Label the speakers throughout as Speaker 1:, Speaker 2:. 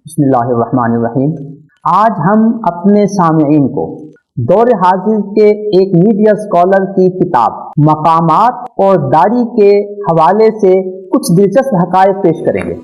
Speaker 1: بسم اللہ الرحمن الرحیم۔ آج ہم اپنے سامعین کو دور حاضر کے ایک میڈیا اسکالر کی کتاب مقامات اور داڑھی کے حوالے سے کچھ دلچسپ حقائق پیش کریں گے۔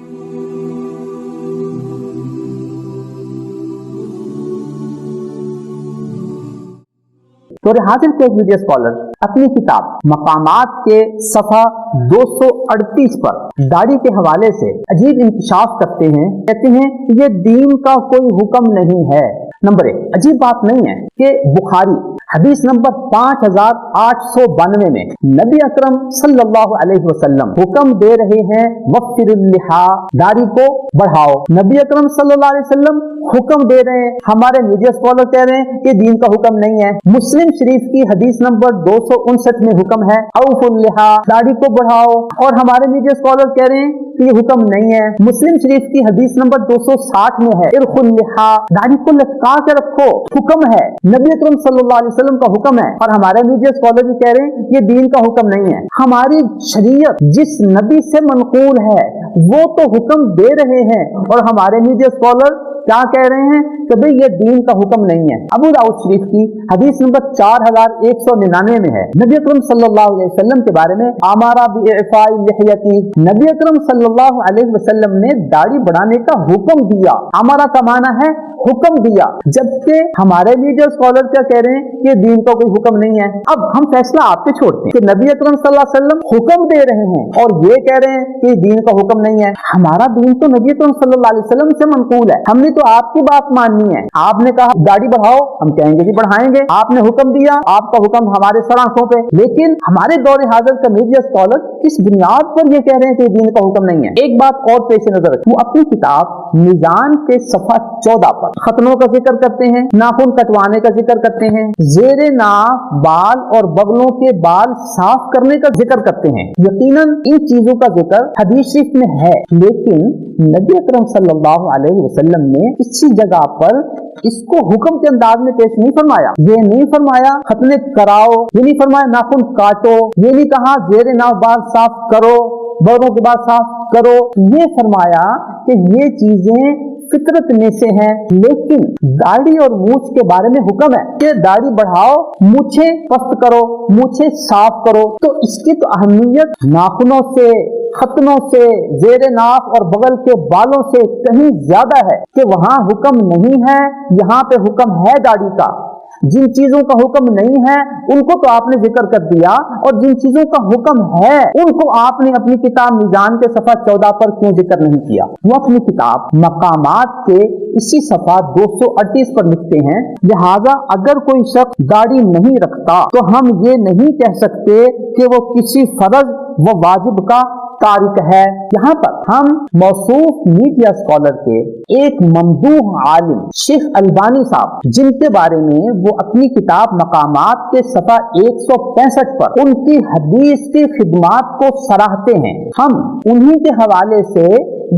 Speaker 1: دور حاضر کے ایک میڈیا اسکالر اپنی کتاب مقامات کے صفحہ 238 پر داڑھی کے حوالے سے عجیب انکشاف کرتے ہیں۔ کہتے ہیں یہ دین کا کوئی حکم نہیں ہے۔ نمبر 1، عجیب بات نہیں ہے کہ بخاری حدیث نمبر 5892 میں نبی اکرم صلی اللہ علیہ وسلم حکم دے رہے ہیں وفر اللحا، داڑھی کو بڑھاؤ۔ نبی اکرم صلی اللہ علیہ وسلم حکم دے رہے ہیں، ہمارے میڈیا اسکالر کہہ رہے ہیں کہ دین کا حکم نہیں ہے۔ مسلم شریف کی حدیث نمبر 259 میں حکم ہے اوف اللحا، داڑھی کو بڑھاؤ، اور ہمارے میڈیا اسکالر کہہ رہے ہیں کہ یہ حکم نہیں ہے۔ مسلم شریف کی حدیث نمبر 260 میں ہے ارخ اللحا، داڑھی کو لٹکا کے رکھو، حکم ہے، نبی اکرم صلی اللہ علیہ وسلم کا حکم ہے، اور ہمارے میڈیا اسکالر بھی کہہ رہے ہیں یہ دین کا حکم نہیں ہے۔ ہماری شریعت جس نبی سے منقول ہے وہ تو حکم دے رہے ہیں، اور ہمارے میڈیا اسکالر کیا کہہ رہے ہیں کہ بھئی یہ دین کا حکم نہیں ہے۔ ابو داؤد شریف کی حدیث نمبر 4199 میں ہے نبی اکرم صلی اللہ علیہ وسلم کے بارے میں امارا باعفاء اللحیتی، نبی اکرم صلی اللہ علیہ وسلم نے داڑھی بڑھانے کا حکم دیا۔ امارا کا معنی ہے حکم دیا، جبکہ ہمارے میڈیا اسکالر کیا کہہ رہے ہیں کہ دین کا کوئی حکم نہیں ہے۔ اب ہم فیصلہ آپ پہ چھوڑتے ہیں کہ نبی اکرم صلی اللہ علیہ وسلم حکم دے رہے ہیں اور یہ کہہ رہے ہیں کہ دین کا حکم نہیں ہے۔ ہمارا دین تو نبی اکرم صلی اللہ علیہ وسلم سے منقول ہے، ہم نے تو آپ کی بات ماننی ہے۔ آپ نے کہا داڑھی بڑھاؤ، ہم کہیں گے کہ بڑھائیں گے۔ آپ نے حکم دیا، آپ کا حکم ہمارے سر آنکھوں پہ، لیکن ہمارے دور حاضر کا میڈیا اسکالر کس بنیاد پر یہ کہہ رہے ہیں کہ دین کا حکم نہیں ہے؟ ایک بات اور پیش نظر رکھیں، وہ اپنی کتاب میزان کے صفحہ 14 پر ختنوں کا ذکر کرتے ہیں، ناخن کٹوانے کا ذکر کرتے ہیں، زیر ناف بال اور بغلوں کے بال صاف کرنے کا ذکر کرتے ہیں۔ یقیناً ان چیزوں کا ذکر حدیث شریف میں ہے، لیکن نبی اکرم صلی اللہ علیہ وسلم نے کسی جگہ پر اس کو حکم کے انداز میں پیش نہیں فرمایا۔ یہ نہیں فرمایا ختنے کراؤ، یہ نہیں فرمایا ناخن کاٹو، یہ نہیں کہا زیر ناف بال صاف کرو، بغلوں کے بال صاف کرو۔ یہ فرمایا کہ یہ چیزیں فطرت میں سے ہیں، لیکن داڑھی اور مونچھ کے بارے میں حکم ہے کہ داڑھی بڑھاؤ، مونچھیں پست کرو، مونچھیں صاف کرو۔ تو اس کی تو اہمیت ناخنوں سے، ختنوں سے، زیر ناف اور بغل کے بالوں سے کہیں زیادہ ہے کہ وہاں حکم نہیں ہے، یہاں پہ حکم ہے داڑھی کا۔ جن چیزوں کا حکم نہیں ہے ان کو تو آپ نے ذکر کر دیا، اور جن چیزوں کا حکم ہے ان کو آپ نے اپنی کتاب میزان کے صفحہ 14 پر کیوں ذکر نہیں کیا؟ وہ اپنی کتاب مقامات کے اسی صفحہ 238 پر لکھتے ہیں لہذا اگر کوئی شخص داڑھی نہیں رکھتا تو ہم یہ نہیں کہہ سکتے کہ وہ کسی فرض و واجب کا تارک ہے۔ یہاں پر ہم موصوف میڈیا اسکالر کے ایک ممدوح عالم شیخ البانی صاحب، جن کے بارے میں وہ اپنی کتاب مقامات کے صفحہ 165 پر ان کی حدیث کی خدمات کو سراہتے ہیں، ہم انہی کے حوالے سے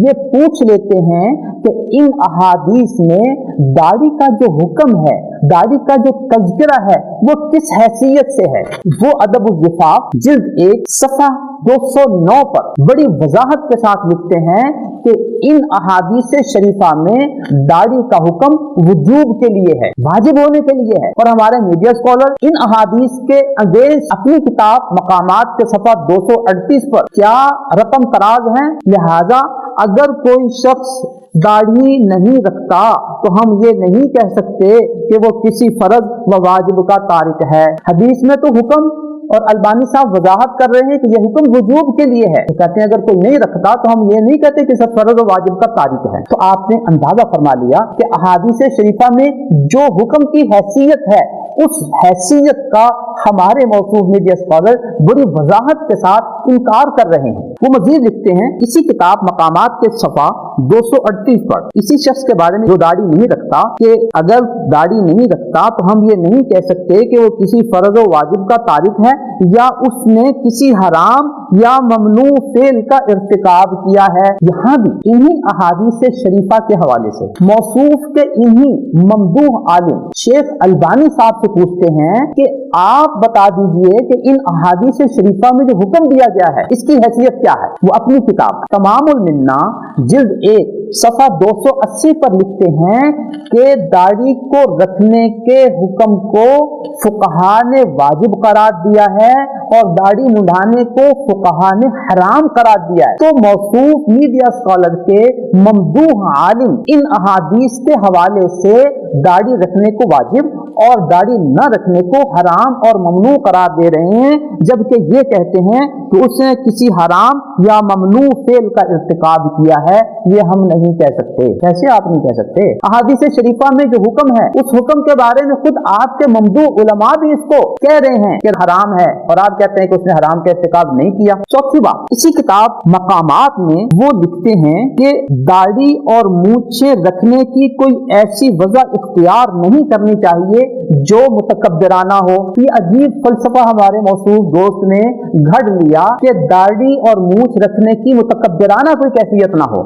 Speaker 1: یہ پوچھ لیتے ہیں کہ ان احادیث میں داڑھی کا جو حکم ہے، داڑھی کا جو تذکرہ ہے، وہ کس حیثیت سے ہے؟ وہ ادب الزفاف جلد 1 صفحہ 209 پر بڑی وضاحت کے ساتھ لکھتے ہیں کہ ان احادیث شریفہ میں داڑھی کا حکم وجوب کے لیے ہے، واجب ہونے کے لیے ہے، اور ہمارے میڈیا اسکالر ان احادیث کے اگینسٹ اپنی کتاب مقامات کے صفحہ 238 پر کیا رقم تراز ہیں۔ لہذا اگر کوئی شخص داڑھی نہیں رکھتا تو ہم یہ نہیں کہہ سکتے کہ وہ کسی فرض و واجب کا تارک ہے۔ حدیث میں تو حکم، اور البانی صاحب وضاحت کر رہے ہیں کہ یہ حکم وجوب کے لیے ہے، تو کہتے ہیں اگر کوئی نہیں رکھتا تو ہم یہ نہیں کہتے کہ سب فرض و واجب کا تارک ہے۔ تو آپ نے اندازہ فرما لیا کہ احادیث شریفہ میں جو حکم کی حیثیت ہے اس حیثیت کا ہمارے موصوف میڈیا اسکالر بڑی وضاحت کے ساتھ انکار کر رہے ہیں۔ وہ مزید لکھتے ہیں اسی کتاب مقامات کے صفحہ 238 پر اسی شخص کے بارے میں جو داڑھی نہیں رکھتا کہ اگر داڑھی نہیں رکھتا تو ہم یہ نہیں کہہ سکتے کہ وہ کسی فرض و واجب کا تارک ہے یا اس نے کسی حرام یا ممنوع فعل کا ارتکاب کیا ہے۔ یہاں بھی انہی احادیث شریفہ کے حوالے سے موصوف کے انہی ممدوح عالم شیخ البانی صاحب سے پوچھتے ہیں کہ آپ بتا دیجئے کہ ان احادیث شریفہ میں جو حکم دیا گیا ہے اس کی حیثیت کیا کیا ہے؟ وہ اپنی کتاب تمام المنہ جلد 1 صفحہ 280 پر لکھتے ہیں کہ داڑھی کو رکھنے کے حکم کو فقہا نے واجب قرار دیا ہے اور داڑھی منڈانے کو فقہا نے حرام قرار دیا ہے۔ تو موصوف میڈیا اسکالر کے ممدوح عالم ان احادیث کے حوالے سے داڑھی رکھنے کو واجب اور داڑھی نہ رکھنے کو حرام اور ممنوع قرار دے رہے ہیں، جبکہ یہ کہتے ہیں کہ اس نے کسی حرام یا ممنوع فعل کا ارتکاب کیا ہے۔ یہ ہم نہیں کہہ سکتے۔ کیسے آپ نہیں کہہ سکتے؟ احادیث شریفہ میں جو حکم ہے اس حکم کے بارے میں خود آپ کے ممدوح علماء بھی اس کو کہہ رہے ہیں کہ حرام ہے، اور آپ کہتے ہیں کہ اس نے حرام کا ارتکاب نہیں کیا۔ چوتھی بات، اسی کتاب مقامات میں وہ لکھتے ہیں کہ داڑھی اور مونچھیں رکھنے کی کوئی ایسی وجہ اختیار نہیں کرنی چاہیے جو متکبرانہ ہو۔ یہ عجیب فلسفہ ہمارے موصوف دوست نے گھڑ لیا کہ داڑھی اور مونچھ رکھنے کی متکبرانہ کوئی کیفیت نہ ہو۔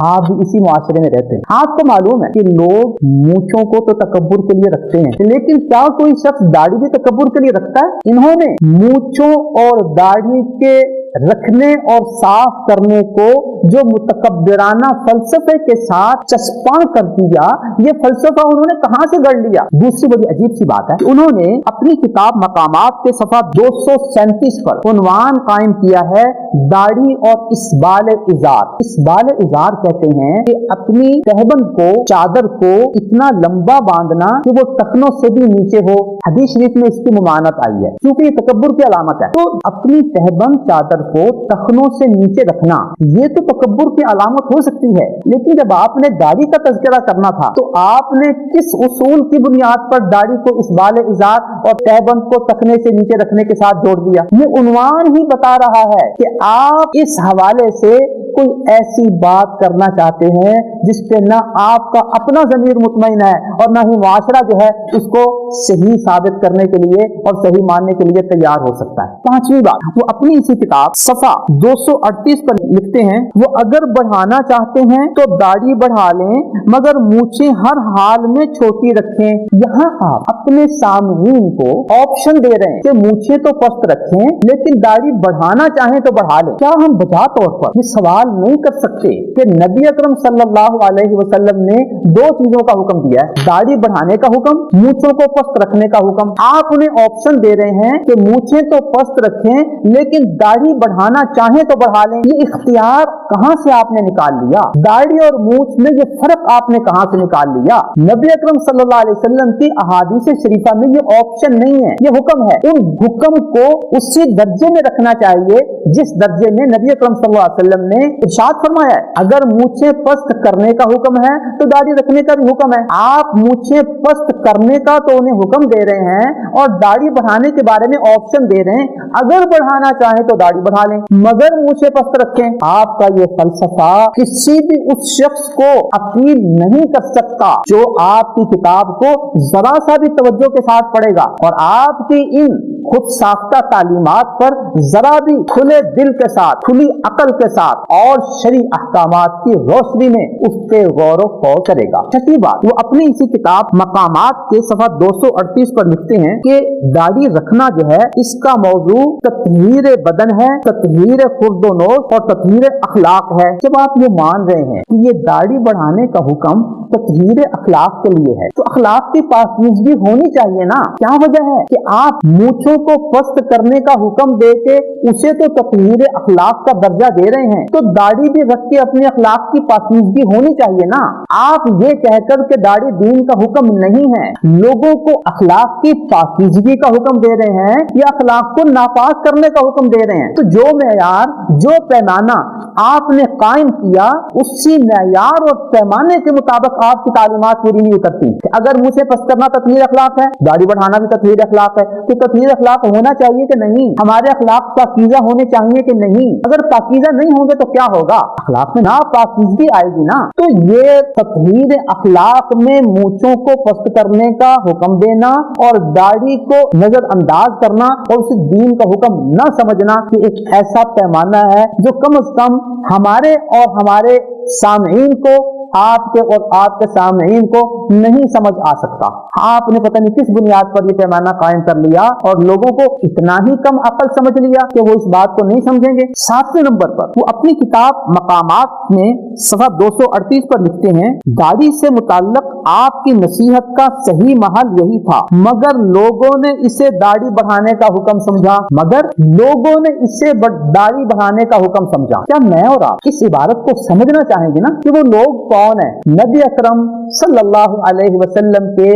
Speaker 1: آپ بھی اسی معاشرے میں رہتے ہیں، آپ کو معلوم ہے کہ لوگ مونچھوں کو تو تکبر کے لیے رکھتے ہیں، لیکن کیا کوئی شخص داڑھی بھی تکبر کے لیے رکھتا ہے؟ انہوں نے مونچھوں اور داڑھی کے رکھنے اور صاف کرنے کو جو متکبرانہ فلسفے کے ساتھ چسپاں کر دیا، یہ فلسفہ انہوں نے کہاں سے گڑھ لیا؟ دوسری بڑی عجیب سی بات ہے کہ انہوں نے اپنی کتاب مقامات کے صفحہ 237 پر عنوان قائم کیا ہے داڑھی اور اسبال ازار۔ اسبال ازار کہتے ہیں کہ اپنی تہبند کو، چادر کو اتنا لمبا باندھنا کہ وہ ٹخنوں سے بھی نیچے ہو۔ حدیث شریف میں اس کی ممانعت آئی ہے کیونکہ یہ تکبر کی علامت ہے۔ تو اپنی تہبند چادر کو ٹخنوں سے نیچے رکھنا یہ تو تکبر کی علامت ہو سکتی ہے، لیکن جب آپ نے داڑھی کا تذکرہ کرنا تھا تو آپ نے کس اصول کی بنیاد پر داڑھی کو اسبال ازار اور تہبند کو ٹخنے سے نیچے رکھنے کے ساتھ جوڑ دیا؟ یہ عنوان ہی بتا رہا ہے کہ آپ اس حوالے سے کوئی ایسی بات کرنا چاہتے ہیں جس پہ نہ آپ کا اپنا ضمیر مطمئن ہے اور نہ ہی معاشرہ جو ہے اس کو صحیح ثابت کرنے کے لیے اور صحیح ماننے کے لیے تیار ہو سکتا ہے۔ پانچویں بات، وہ اپنی اسی کتاب صفحہ 238 پر لکھتے ہیں وہ اگر بڑھانا چاہتے ہیں تو داڑھی بڑھا لیں مگر مونچھیں ہر حال میں چھوٹی رکھیں۔ یہاں آپ اپنے سامعین کو آپشن دے رہے ہیں کہ مونچھیں تو پست رکھیں لیکن داڑھی بڑھانا چاہیں تو بڑھا لیں۔ کیا ہم بجا طور پر یہ سوال نہیں کر سکتے کہ نبی اکرم صلی اللہ علیہ وسلم نے دو چیزوں کا حکم دیا ہے، داڑھی بڑھانے کا حکم، مونچھوں کو پست رکھنے کا حکم؟ آپ انہیں آپشن دے رہے ہیں کہ مونچھیں تو پست رکھیں لیکن داڑھی بڑھانا چاہیں تو بڑھا لیں۔ یہ اختیار کہاں سے آپ نے نکال لیا؟ داڑھی اور مونچھ میں یہ فرق آپ نے کہاں سے نکال لیا؟ نبی اکرم صلی اللہ علیہ وسلم کی احادیث شریفہ میں یہ آپشن نہیں ہے، یہ حکم ہے۔ ان حکم کو اسی درجے میں رکھنا چاہیے جس درجے میں نبی اکرم صلی اللہ علیہ وسلم نے ارشاد فرمایا ہے۔ اگر مونچھیں پست کرنے کا حکم ہے تو داڑھی رکھنے کا بھی حکم ہے۔ آپ مونچھیں پست کرنے کا تو انہیں حکم دے رہے ہیں اور داڑھی بڑھانے کے بارے میں آپشن دے رہے ہیں، اگر بڑھانا چاہیں تو داڑھی بڑھا لیں مگر مونچھیں پست رکھیں۔ آپ کا یہ فلسفہ کسی بھی اس شخص کو اپیل نہیں کر سکتا جو آپ کی کتاب کو ذرا سا بھی توجہ کے ساتھ پڑھے گا اور آپ کی ان خود ساختہ تعلیمات پر ذرا بھی کھلے دل کے ساتھ، کھلی عقل کے ساتھ اور شرعی احکامات کی روشنی میں اس پہ غور و خوض کرے گا۔ چھٹی بات، وہ اپنی اسی کتاب مقامات کے صفحہ 238 پر لکھتے ہیں کہ داڑھی رکھنا جو ہے اس کا موضوع تطہیر بدن ہے، تطہیر خرد و نوش اور تطہیر اخلاق ہے۔ جب آپ یہ مان رہے ہیں کہ یہ داڑھی بڑھانے کا حکم تطہیر اخلاق کے لیے ہے تو اخلاق کی پاکیزگی ہونی چاہیے نا؟ کیا وجہ ہے کہ آپ مونچھوں کو پست کرنے کا حکم دے کے اسے تو تطہیر اخلاق کا درجہ دے رہے ہیں، تو داڑھی بھی رکھ کے اپنے اخلاق کی پاکیزگی ہونی چاہیے نا؟ آپ یہ کہہ کر کہ داڑھی دین کا حکم نہیں ہے، لوگوں کو اخلاق کی پاکیزگی کا حکم دے رہے ہیں یا اخلاق کو ناپاک کرنے کا حکم دے رہے ہیں؟ تو جو معیار، جو پیمانہ آپ نے قائم کیا اسی معیار اور پیمانے کے مطابق آپ کی تعلیمات پوری نہیں اترتی۔ اگر مجھے پست کرنا تطہیر اخلاق ہے، داڑھی بڑھانا بھی تطہیر اخلاق ہے، تو تطہیر اخلاق ہونا چاہیے کہ نہیں؟ ہمارے اخلاق پاکیزہ ہونے چاہیے کہ نہیں؟ اگر پاکیزہ نہیں ہوں گے تو کیا ہوگا؟ اخلاق میں ناپاکیزگی آئے گی نا۔ تو یہ تطہیر اخلاق میں مونچھوں کو پست کرنے کا حکم دینا اور داڑھی کو نظر انداز کرنا اور اسے دین کا حکم نہ سمجھنا، یہ ایک ایسا پیمانہ ہے جو کم از کم ہمارے اور ہمارے سامعین کو، آپ کے اور آپ کے سامعین کو نہیں سمجھ آ سکتا. آپ نے پتہ نہیں کس بنیاد پر یہ پیمانہ قائم کر لیا اور لوگوں کو اتنا ہی کم عقل سمجھ لیا کہ وہ اس بات کو نہیں سمجھیں گے. 7ویں نمبر پر وہ اپنی کتاب مقامات میں صفحہ 238 پر لکھتے ہیں، داڑھی سے متعلق آپ کی نصیحت کا صحیح محل یہی تھا، مگر لوگوں نے اسے داڑھی بڑھانے کا حکم سمجھا. مگر لوگوں نے اسے داڑھی بڑھانے کا حکم سمجھا. کیا میں اور آپ اس عبارت کو سمجھنا چاہیں گے نا کہ وہ لوگ کون ہیں؟ نبی اکرم صلی اللہ علیہ وسلم کے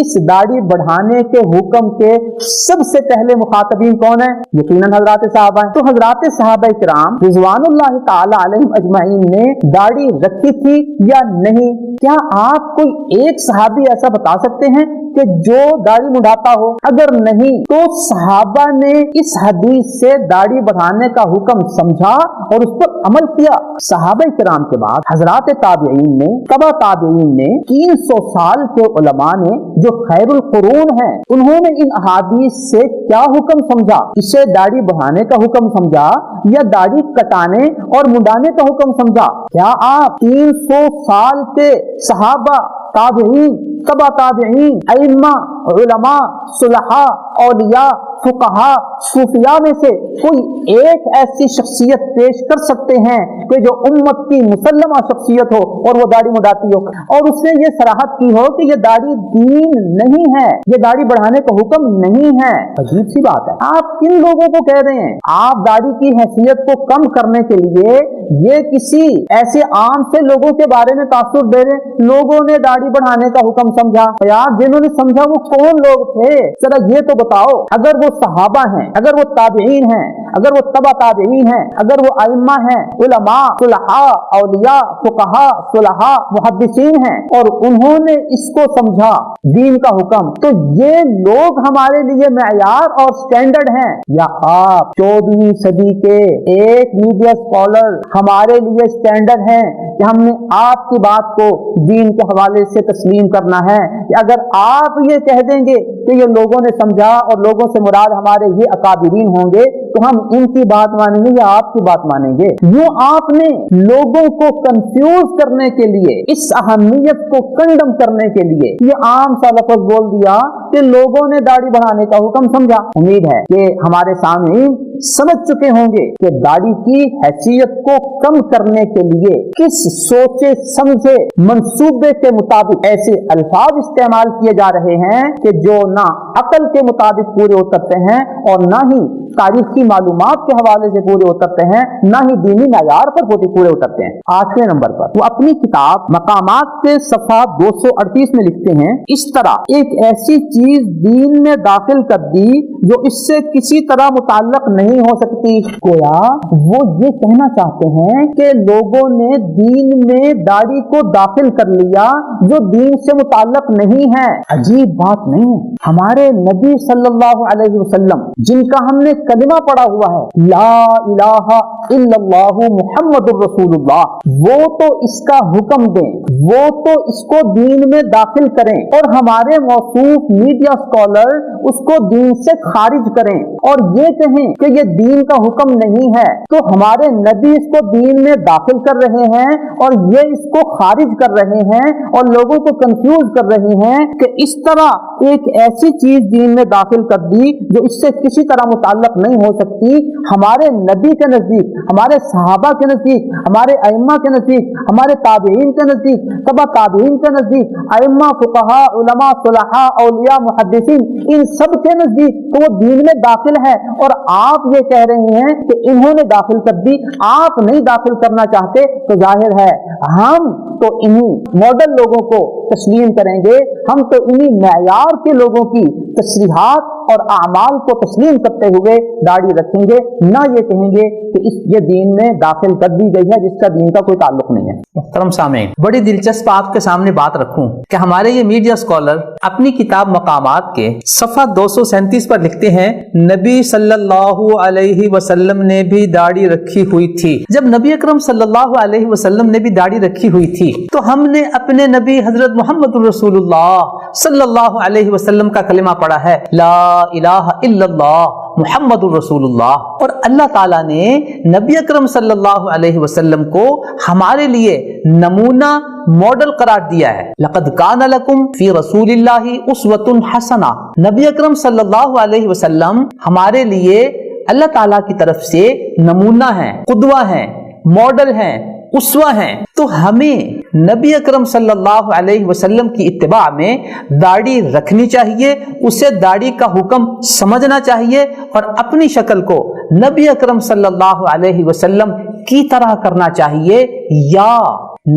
Speaker 1: اس داڑھی بڑھانے کے حکم کے سب سے پہلے مخاطبین کون ہیں؟ یقیناً حضرات صحابہ ہیں. تو حضرات صحابہ کرام رضوان اللہ تعالی علیہم اجمعین نے داڑھی رکھی تھی یا نہیں؟ کیا آپ کوئی ایک صحابی ایسا بتا سکتے ہیں کہ جو داڑھی مڈاتا ہو؟ اگر نہیں تو صحابہ نے اس حدیث سے داڑھی بڑھانے کا حکم سمجھا اور اس پر عمل کیا. صحابہ کرام کے بعد حضرات تابعین نے، تبع تابعین نے، 300 سال کے علماء نے جو خیر القرون ہیں، انہوں نے ان احادیث سے کیا حکم سمجھا؟ اسے داڑھی بڑھانے کا حکم سمجھا یا داڑھی کٹانے اور منڈانے کا حکم سمجھا؟ کیا آپ 300 سال کے صحابہ، تابعین، تبع تابعین، ائمہ، علماء، صلحاء، اولیاء، فقہاء، صوفیاء میں سے کوئی ایک ایسی شخصیت پیش کر سکتے ہیں کہ جو امت کی مسلمہ شخصیت ہو اور وہ داڑھی مڈاتی ہو اور اس نے یہ صراحت کی ہو کہ یہ داڑھی دین نہیں ہے، یہ داڑھی بڑھانے کا حکم نہیں ہے؟ عجیب سی بات ہے. آپ کن لوگوں کو کہہ رہے ہیں؟ آپ داڑھی کی حیثیت کو کم کرنے کے لیے یہ کسی ایسے عام سے لوگوں کے بارے میں تاثر دے رہے ہیں. لوگوں نے داڑھی بڑھانے کا حکم سمجھا. یار جنہوں نے سمجھا وہ کون لوگ تھے؟ ذرا یہ تو بتاؤ. اگر وہ صحابہ ہیں، اگر وہ تابعین ہیں، اگر وہ تبع تابعین ہیں، اگر وہ ائمہ ہیں، علماء، صلحاء، اولیاء، فقہاء، صلحاء، محدثین ہیں اور انہوں نے اس کو سمجھا دین کا حکم، تو یہ لوگ ہمارے لیے معیار اور سٹینڈرڈ ہیں؟ یا آپ 14ویں صدی کے ایک میڈیا اسکالر ہمارے لیے سٹینڈرڈ ہیں کہ ہم نے آپ کی بات کو دین کے حوالے سے تسلیم کرنا ہے؟ کہ اگر آپ یہ کہہ دیں گے کہ یہ لوگوں نے سمجھا اور لوگوں سے مراد ہمارے یہ اکابرین ہوں گے تو ہم ان کی بات مانیں گے یا آپ کی بات مانیں گے؟ یوں آپ نے لوگوں کو کنفیوز کرنے کے لیے، اس اہمیت کو کنڈم کرنے کے لیے یہ عام سا لفظ بول دیا کہ لوگوں نے داڑھی بڑھانے کا حکم سمجھا. امید ہے کہ ہمارے سامعین سمجھ چکے ہوں گے کہ داڑھی کی حیثیت کو کم کرنے کے لیے کس سوچے سمجھے منصوبے کے مطابق ایسے الفاظ استعمال کیے جا رہے ہیں کہ جو نہ عقل کے مطابق پورے اترتے ہیں اور نہ ہی تاریخی معلومات کے حوالے سے پورے اترتے ہیں، نہ ہی دینی معیار پر پورے اترتے ہیں. 8ویں نمبر پر وہ اپنی کتاب مقامات کے صفحہ 238 میں لکھتے ہیں، اس طرح ایک ایسی چیز دین میں داخل کر دی جو اس سے کسی طرح متعلق نہیں ہو سکتی. گویا وہ یہ کہنا چاہتے ہیں کہ لوگوں نے دین میں داڑھی کو داخل کر لیا جو دین سے متعلق نہیں ہے. عجیب بات نہیں ہے؟ ہمارے نبی صلی اللہ علیہ وسلم جن کا ہم نے کلمہ پڑھا ہوا ہے لا الہ الا اللہ محمد الرسول اللہ، وہ تو اس کا حکم دیں، وہ تو اس کو دین میں داخل کریں اور ہمارے موصوف میڈیا اسکالر اس کو دین سے خارج کریں اور یہ کہیں کہ یہ دین کا حکم نہیں ہے. تو ہمارے نبی اس کو دین میں داخل کر رہے ہیں اور یہ اس کو خارج کر رہے ہیں اور لوگوں کو کنفیوز کر رہے ہیں کہ اس طرح ایک ایسی چیز دین میں داخل کر دی جو اس سے کسی طرح متعلق نہیں ہو سکتی. ہمارے نبی کے نزدیک، ہمارے صحابہ کے نزدیک، ہمارے ائمہ کے نزدیک، ہمارے تابعین کے نزدیک، تبع تابعین کے نزدیک، ائمہ، فقہاء، علماء، صلحاء، اولیاء، محدثین، ان سب کے نزدیک تو وہ دین میں داخل ہے اور آپ یہ کہہ رہے ہیں کہ انہوں نے داخل کر دی، آپ نہیں داخل کرنا چاہتے. تو ظاہر ہے ہم تو انہی ماڈل لوگوں کو تسلیم کریں گے، ہم تو انہی معیار کے لوگوں کی تصریحات اور اعمال کو تسلیم کرتے ہوئے داڑھی رکھیں گے، نہ یہ کہیں گے کہ یہ دین میں داخل کر دی گئی ہے جس کا دین کا کوئی تعلق نہیں ہے. محترم سامعین، بڑی دلچسپ آپ کے سامنے بات رکھوں کہ ہمارے یہ میڈیا اسکالر اپنی کتاب مقامات کے صفحہ 237 پر لکھتے ہیں، نبی صلی اللہ علیہ وسلم نے بھی داڑھی رکھی ہوئی تھی. جب نبی اکرم صلی اللہ علیہ وسلم نے بھی داڑھی رکھی ہوئی تھی تو ہم نے اپنے نبی حضرت محمد الرسول اللہ صلی اللہ علیہ وسلم کا کلمہ پڑھا ہے، لا الہ الا اللہ محمد الرسول اللہ، اور اللہ تعالیٰ نے نبی اکرم صلی اللہ علیہ وسلم کو ہمارے لیے نمونہ ماڈل قرار دیا ہے۔ لقد کان لکم فی رسول اللہ اسوۃ حسنہ، نبی اکرم صلی اللہ علیہ وسلم ہمارے لیے اللہ تعالیٰ کی طرف سے نمونہ ہیں، قدوہ ہیں، ماڈل ہیں، اسوہ ہیں۔ تو ہمیں نبی اکرم صلی اللہ علیہ وسلم کی اتباع میں داڑھی رکھنی چاہیے، اسے داڑھی کا حکم سمجھنا چاہیے، اور اپنی شکل کو نبی اکرم صلی اللہ علیہ وسلم کی طرح کرنا چاہیے، یا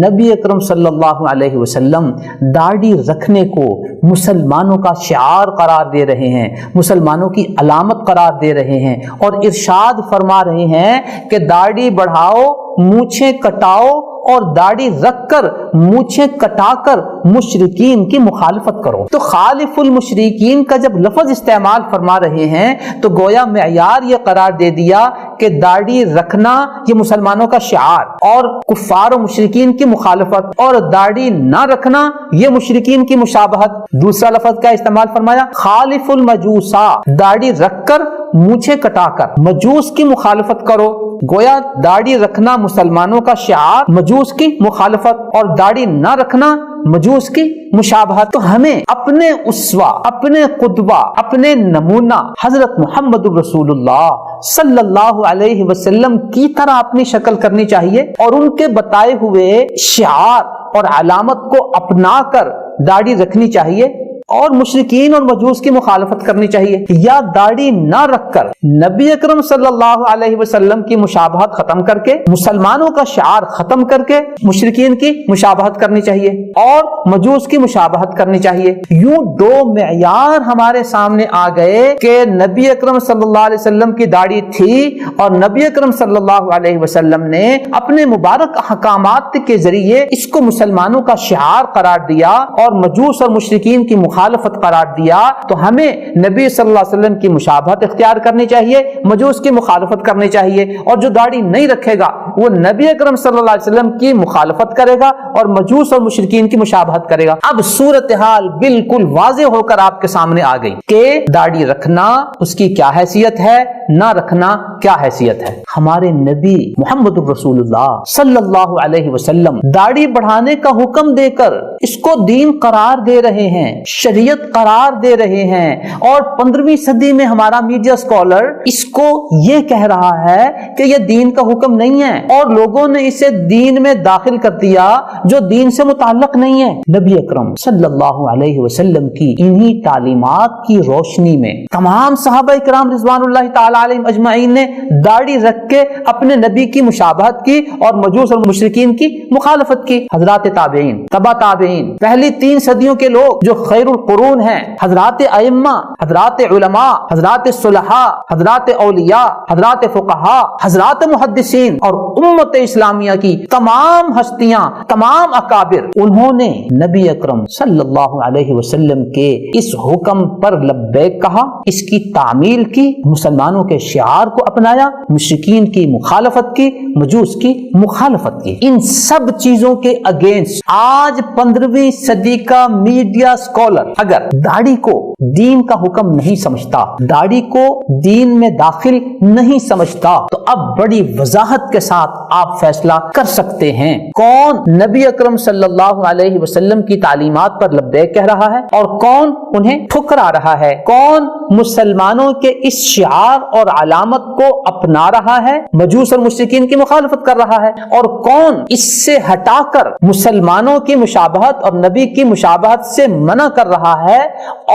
Speaker 1: نبی اکرم صلی اللہ علیہ وسلم داڑھی رکھنے کو مسلمانوں کا شعار قرار دے رہے ہیں، مسلمانوں کی علامت قرار دے رہے ہیں، اور ارشاد فرما رہے ہیں کہ داڑھی بڑھاؤ، مونچھیں کٹاؤ، اور داڑھی رکھ کر مونچھیں کٹا کر مشرکین کی مخالفت کرو۔ تو خالف المشرکین کا جب لفظ استعمال فرما رہے ہیں تو گویا معیار یہ قرار دے دیا کہ داڑھی رکھنا یہ مسلمانوں کا شعار، اور کفار و مشرکین کی مخالفت، اور داڑھی نہ رکھنا یہ مشرکین کی مشابہت۔ دوسرا لفظ کا استعمال فرمایا، خالف المجوسا، داڑھی رکھ کر مونچھیں کٹا کر مجوس کی مخالفت کرو۔ گویا داڑھی رکھنا مسلمانوں کا شعار، مجوس کی مخالفت، اور داڑھی نہ رکھنا مجوس کی مشابہت۔ تو ہمیں اپنے اسوہ، اپنے قدوہ، اپنے نمونہ حضرت محمد الرسول اللہ صلی اللہ علیہ وسلم کی طرح اپنی شکل کرنی چاہیے، اور ان کے بتائے ہوئے شعار اور علامت کو اپنا کر داڑھی رکھنی چاہیے، اور مشرکین اور مجوس کی مخالفت کرنی چاہیے، یا داڑھی نہ رکھ کر نبی اکرم صلی اللہ علیہ وسلم کی مشابہت ختم کر کے، مسلمانوں کا شعار ختم کر کے مشرکین کی مشابہت کرنی چاہیے اور مجوس کی مشابہت کرنی چاہیے۔ یوں دو معیار ہمارے سامنے آ گئے کہ نبی اکرم صلی اللہ علیہ وسلم کی داڑھی تھی، اور نبی اکرم صلی اللہ علیہ وسلم نے اپنے مبارک احکامات کے ذریعے اس کو مسلمانوں کا شعار قرار دیا اور مجوس اور مشرکین کی مخالفت قرار دیا۔ تو ہمیں نبی صلی اللہ علیہ وسلم کی مشابہت اختیار کرنی چاہیے، مجوس کی مخالفت کرنی چاہیے، اور جو داڑھی نہیں رکھے گا وہ نبی اکرم صلی اللہ علیہ وسلم کی مخالفت کرے گا اور مجوس اور مشرکین کی مشابہت کرے گا۔ اب صورتحال بالکل واضح ہو کر آپ کے سامنے آ گئی کہ داڑھی رکھنا اس کی کیا حیثیت ہے، نہ رکھنا کیا حیثیت ہے۔ ہمارے نبی محمد الرسول اللہ صلی اللہ علیہ وسلم داڑھی بڑھانے کا حکم دے کر اس کو دین قرار دے رہے ہیں، شریعت قرار دے رہے ہیں، اور 15ویں صدی میں ہمارا میڈیا اسکالر اس کو یہ کہہ رہا ہے کہ یہ دین کا حکم نہیں ہے، اور لوگوں نے اسے دین میں داخل کر دیا جو دین سے متعلق نہیں ہے۔ نبی اکرم صلی اللہ علیہ وسلم کی انہی تعلیمات کی روشنی میں تمام صحابہ کرام رضوان اللہ تعالی علیہم اجمعین نے داڑھی رکھ کے اپنے نبی کی مشابہت کی اور مجوس اور مشرکین کی مخالفت کی۔ حضرات تابعین، تبع تابعین، پہلی 3 صدیوں کے لوگ جو خیر القرون ہیں، حضرات ائمہ، حضرات علماء، حضرات صلحاء، حضرات اولیاء، حضرات فقہاء، حضرات محدثین، اور امت اسلامیہ کی تمام ہستیاں، تمام اکابر، انہوں نے نبی اکرم صلی اللہ علیہ وسلم کے اس حکم پر لبیک کہا، اس کی تعمیل کی، مسلمانوں کے شعار کو اپنایا، مشرکین کی مخالفت کی، مجوس کی مخالفت کی۔ ان سب چیزوں کے اگینسٹ آج 15ویں صدی کا میڈیا اسکالر اگر داڑھی کو دین کا حکم نہیں سمجھتا، داڑھی کو دین میں داخل نہیں سمجھتا، تو اب بڑی وضاحت کے ساتھ آپ فیصلہ کر سکتے ہیں کون نبی اکرم صلی اللہ علیہ وسلم کی تعلیمات پر لبیک کہہ رہا ہے اور کون انہیں ٹھکرا رہا ہے، کون مسلمانوں کے اس شعار اور علامت کو اپنا رہا ہے، مجوس اور مشرکین کی مخالفت کر رہا ہے، اور کون اس سے ہٹا کر مسلمانوں کی مشابہت اور نبی کی مشابہت سے منع کر رہا ہے،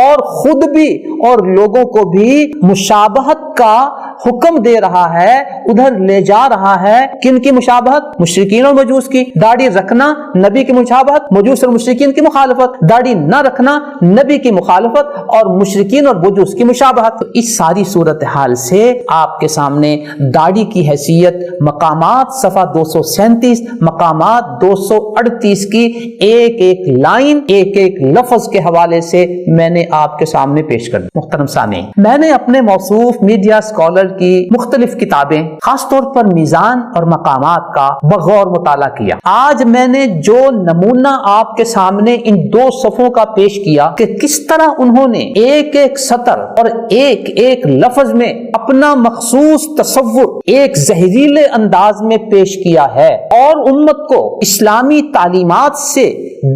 Speaker 1: اور خود بھی اور لوگوں کو بھی مشابہت کا حکم دے رہا ہے، ادھر لے جا رہا ہے۔ کن کی مشابہت؟ مشرکین اور مجوس کی۔ داڑھی رکھنا نبی کی مشابہت، مجوس اور مشرکین کی مخالفت، داڑھی نہ رکھنا نبی کی مخالفت اور مشرکین اور مجوس کی مشابہت۔ اس ساری صورتحال سے آپ کے سامنے داڑھی کی حیثیت مقامات صفحہ 237، مقامات 238 کی ایک ایک لائن، ایک ایک لفظ کے حوالے سے میں نے آپ کے سامنے پیش کر دی۔ محترم سامعین، میں نے اپنے موصوف میڈیا اسکالر اسکالر کی مختلف کتابیں، خاص طور پر میزان اور مقامات کا بغور مطالعہ کیا۔ آج میں نے جو نمونہ آپ کے سامنے ان 2 صفوں کا پیش کیا کہ کس طرح انہوں نے ایک ایک سطر اور ایک ایک لفظ میں اپنا مخصوص تصور ایک زہریلے انداز میں پیش کیا ہے اور امت کو اسلامی تعلیمات سے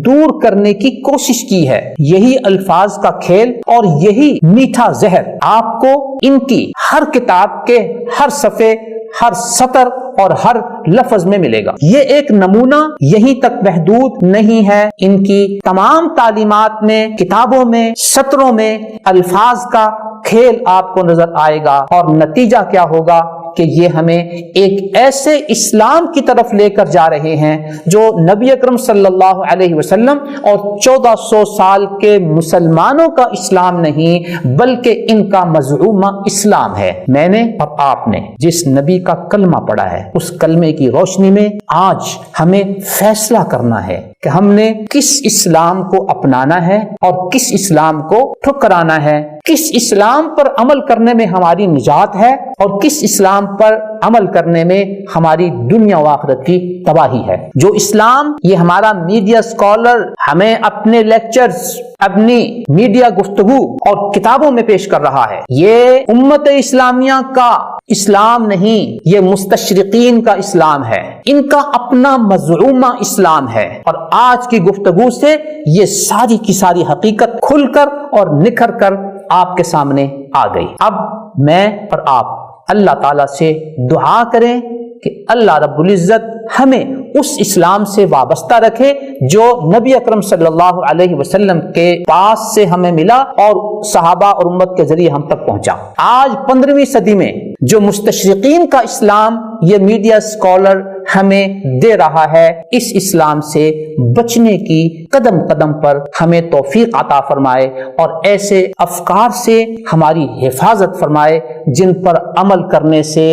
Speaker 1: دور کرنے کی کوشش کی ہے۔ یہی الفاظ کا کھیل اور یہی میٹھا زہر آپ کو ان کی ہر کتاب کے ہر صفحے، ہر سطر اور ہر لفظ میں ملے گا۔ یہ ایک نمونہ یہیں تک محدود نہیں ہے، ان کی تمام تعلیمات میں، کتابوں میں، سطروں میں الفاظ کا کھیل آپ کو نظر آئے گا، اور نتیجہ کیا ہوگا کہ یہ ہمیں ایک ایسے اسلام کی طرف لے کر جا رہے ہیں جو نبی اکرم صلی اللہ علیہ وسلم اور 1400 سال کے مسلمانوں کا اسلام نہیں بلکہ ان کا مزعومہ اسلام ہے۔ میں نے اور آپ نے جس نبی کا کلمہ پڑھا ہے اس کلمے کی روشنی میں آج ہمیں فیصلہ کرنا ہے کہ ہم نے کس اسلام کو اپنانا ہے اور کس اسلام کو ٹھکرانا ہے، کس اسلام پر عمل کرنے میں ہماری نجات ہے اور کس اسلام پر عمل کرنے میں ہماری دنیا و آخرت کی تباہی ہے۔ جو اسلام یہ ہمارا میڈیا اسکالر ہمیں اپنے لیکچرز، اپنی میڈیا گفتگو اور کتابوں میں پیش کر رہا ہے، یہ امت اسلامیہ کا اسلام نہیں، یہ مستشرقین کا اسلام ہے، ان کا اپنا مزعومہ اسلام ہے، اور آج کی گفتگو سے یہ ساری کی ساری حقیقت کھل کر اور نکھر کر آپ کے سامنے آ گئی۔ اب میں اور آپ اللہ تعالیٰ سے دعا کریں کہ اللہ رب العزت ہمیں اس اسلام سے وابستہ رکھے جو نبی اکرم صلی اللہ علیہ وسلم کے پاس سے ہمیں ملا اور صحابہ اور امت کے ذریعے ہم تک پہنچا۔ آج 15ویں صدی میں جو مستشرقین کا اسلام یہ میڈیا اسکالر ہمیں دے رہا ہے، اس اسلام سے بچنے کی قدم قدم پر ہمیں توفیق عطا فرمائے اور ایسے افکار سے ہماری حفاظت فرمائے جن پر عمل کرنے سے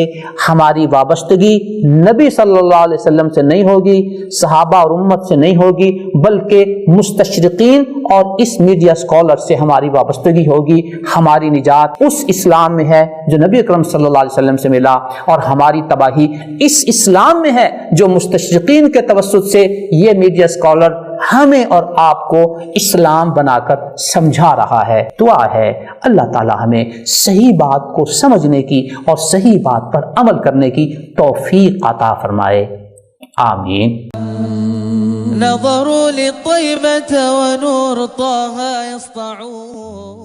Speaker 1: ہماری وابستگی نبی صلی اللہ علیہ وسلم سے نہیں ہوگی، صحابہ اور امت سے نہیں ہوگی، بلکہ مستشرقین اور اس میڈیا اسکالر سے ہماری وابستگی ہوگی۔ ہماری نجات اس اسلام میں ہے جو نبی اکرم صلی اللہ علیہ وسلم سے ملا، اور ہماری تباہی اس اسلام میں ہے جو مستشرقین کے توسط سے یہ میڈیا اسکالر ہمیں اور آپ کو اسلام بنا کر سمجھا رہا ہے۔ دعا ہے اللہ تعالی ہمیں صحیح بات کو سمجھنے کی اور صحیح بات پر عمل کرنے کی توفیق عطا فرمائے، آمین۔
Speaker 2: نظروا للطيبة ونور طه يسطعون